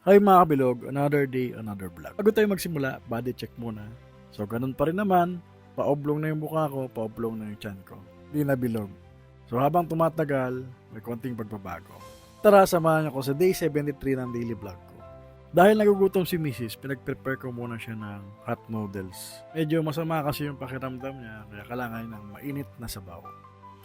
Hi mga kabilog, another day, another vlog. Bago tayo magsimula, body check muna. So ganun pa rin naman, paoblong na yung mukha ko, paoblong na yung tiyan ko. Di na bilog. So habang tumatagal, may konting pagbabago. Tara, samahan niyo ko sa day 73 ng daily vlog ko. Dahil nagugutom si Mrs., pinag-prepare ko muna siya ng hot noodles. Medyo masama kasi yung pakiramdam niya, kaya kailangan ng mainit na sabaw.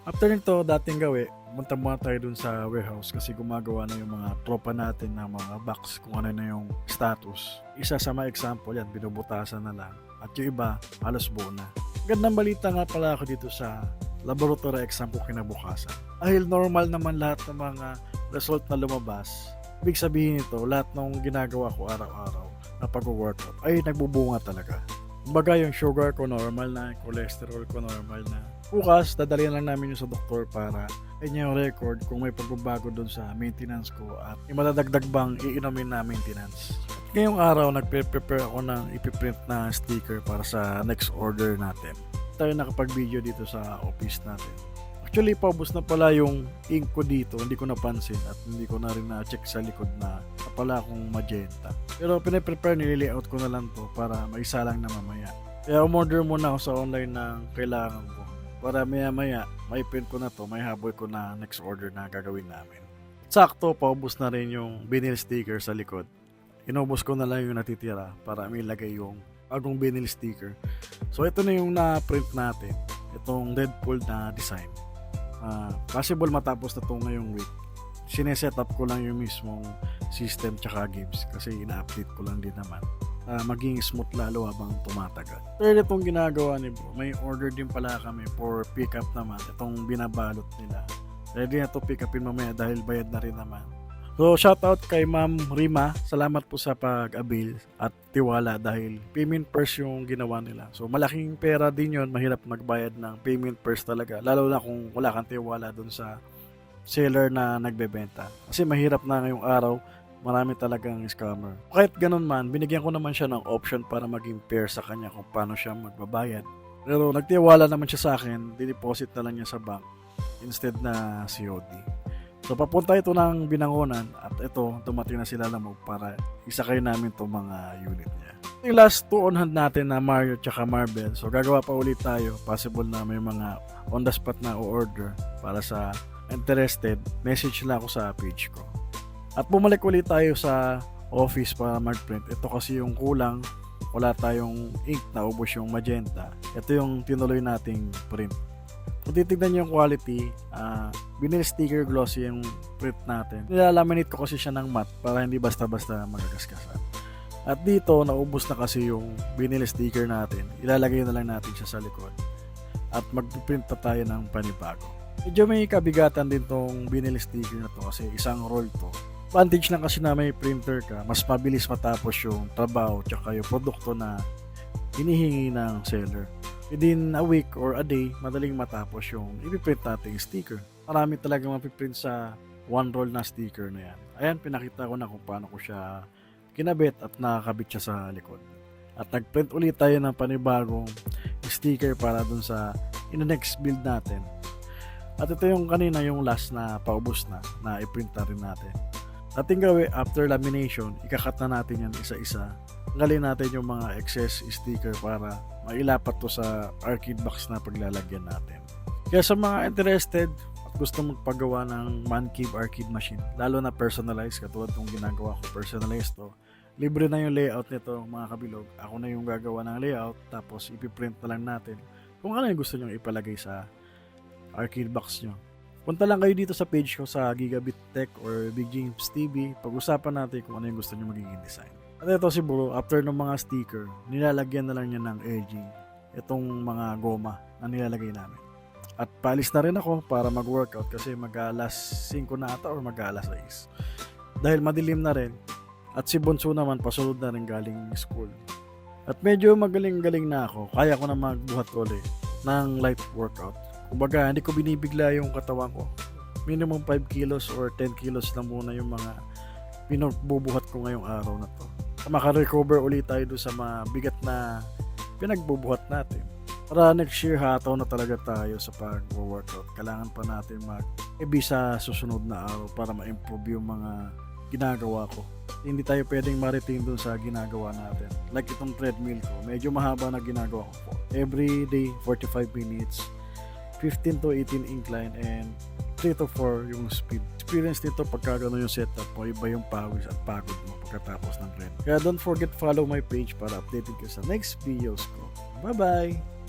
After nito, dating gawi, punta muna tayo dun sa warehouse kasi gumagawa na yung mga tropa natin ng mga box kung ano na yung status. Isa sa mga example yan, binubutasan na lang. At yung iba, halos buo na. Gandang balita nga pala ako dito sa laboratory exam ko kinabukasan. Dahil normal naman lahat ng mga result na lumabas, ibig sabihin nito, lahat ng ginagawa ko araw-araw na pag-workout ay nagbubunga talaga. Kumbaga yung sugar ko normal na, yung cholesterol ko normal na. Bukas, dadalhin lang namin yung sa doktor para ayun yung record kung may pagbabago doon sa maintenance ko at yung madadagdag bang iinumin na maintenance. Ngayong araw, nagpe-prepare ako ng ipiprint na sticker para sa next order natin. Tayo nakapag-video dito sa office natin. Actually, paubos na pala yung ink ko dito, hindi ko napansin at hindi ko na rin na-check sa likod na pala akong magenta. Pero pinaprepare, nililayout ko na lang to para maisa lang na mamaya. Kaya umorder muna ako sa online ng kailangan ko. Para maya-maya, may print ko na to, may habol ko na next order na gagawin namin. Sakto, paubos na rin yung vinyl sticker sa likod. Inubos ko na lang yung natitira para may lagay yung bagong vinyl sticker. So ito na yung na-print natin. Itong Deadpool na design. Possible matapos na to ngayong week. Sineset up ko lang yung mismong system tsaka games kasi ina-update ko lang din naman. Maging smooth lalo habang tumatagal. Third, itong ginagawa ni bro, may order din pala kami for pick up naman. Itong binabalot nila. Ready na to pick upin mamaya dahil bayad na rin naman. So shoutout kay Ma'am Rima. Salamat po sa pag-avail at tiwala dahil payment first yung ginawa nila. So malaking pera din yon, mahirap magbayad ng payment first talaga. Lalo na kung wala kang tiwala dun sa seller na nagbebenta. Kasi mahirap na ngayong araw, marami talagang scammer. Kahit ganun man, binigyan ko naman siya ng option para maging fair sa kanya kung paano siya magbabayad. Pero nagtiwala naman siya sa akin, dideposit na lang niya sa bank instead na COD. So papunta ito ng Binangonan at ito, dumating na sila lamog para isakay namin itong mga unit niya. Yung last two on hand natin na Mario tsaka Marvel. So gagawa pa ulit tayo. Possible na may mga on the spot na o-order para sa interested. Message lang ako sa page ko. At bumalik ulit tayo sa office para mag-print. Ito kasi yung kulang, wala tayong ink, naubos yung magenta. Ito yung tinuloy nating print. Kung titignan nyo yung quality, vinyl sticker glossy yung print natin. Nilalaminate ko kasi siya ng matte para hindi basta-basta magagaskasan. At dito, naubos na kasi yung vinyl sticker natin. Ilalagay na lang natin siya sa likod. At mag-print pa tayo ng panibago. Medyo may kabigatan din tong vinyl sticker na to kasi isang roll to. Advantage lang kasi na may printer ka, mas mabilis matapos yung trabaho tsaka yung produkto na hinihingi ng seller. Within a week or a day, madaling matapos yung ipiprint natin sticker. Marami talaga mapiprint sa one roll na sticker na yan. Ayan, pinakita ko na kung paano ko siya kinabit at nakakabit siya sa likod. At nagprint ulit tayo ng panibagong sticker para dun sa next build natin. At ito yung kanina yung last na paubos na i-print na rin natin. Ating gawin after lamination, ikakat na natin yan isa-isa. Tanggalin natin yung mga excess sticker para mailapat to sa arcade box na paglalagyan natin. Kaya sa mga interested at gusto magpagawa ng man cave arcade machine, lalo na personalized katulad ng ginagawa ko, personalized to, libre na yung layout nito mga kabilog. Ako na yung gagawa ng layout tapos ipiprint na lang natin kung ano yung gusto nyo ipalagay sa arcade box nyo. Punta lang kayo dito sa page ko sa Gigabit Tech or Big James TV. Pag-usapan natin kung ano yung gusto nyo magiging design. At ito siguro, after ng mga sticker, nilalagyan na lang niya ng edging. Itong mga goma na nilalagay namin. At paalis na rin ako para mag-workout kasi mag-alas 5 na ata or mag-alas 6. Dahil madilim na rin. At si Bonso naman pasunod na rin galing school. At medyo magaling-galing na ako. Kaya ko na magbuhat ulit ng light workout. Kumbaga, hindi ko binibigla yung katawan ko. Minimum 5 kilos or 10 kilos lang muna yung mga pinagbubuhat ko ngayong araw na to. Maka-recover ulit tayo doon sa mga bigat na pinagbubuhat natin. Para next year, hataw na talaga tayo sa pag-workout. Kailangan pa natin mag-ebi sa susunod na araw para ma-improve yung mga ginagawa ko. Hindi tayo pwedeng ma-retain dun sa ginagawa natin. Like itong treadmill ko, medyo mahaba na ginagawa ko. Every day, 45 minutes, 15 to 18 incline, and 3 to 4 yung speed. Experience nito pagka gano'n yung setup mo, iba yung pawis at pagod mo pagkatapos ng run. Kaya don't forget follow my page para updated ka sa next videos ko. Bye-bye!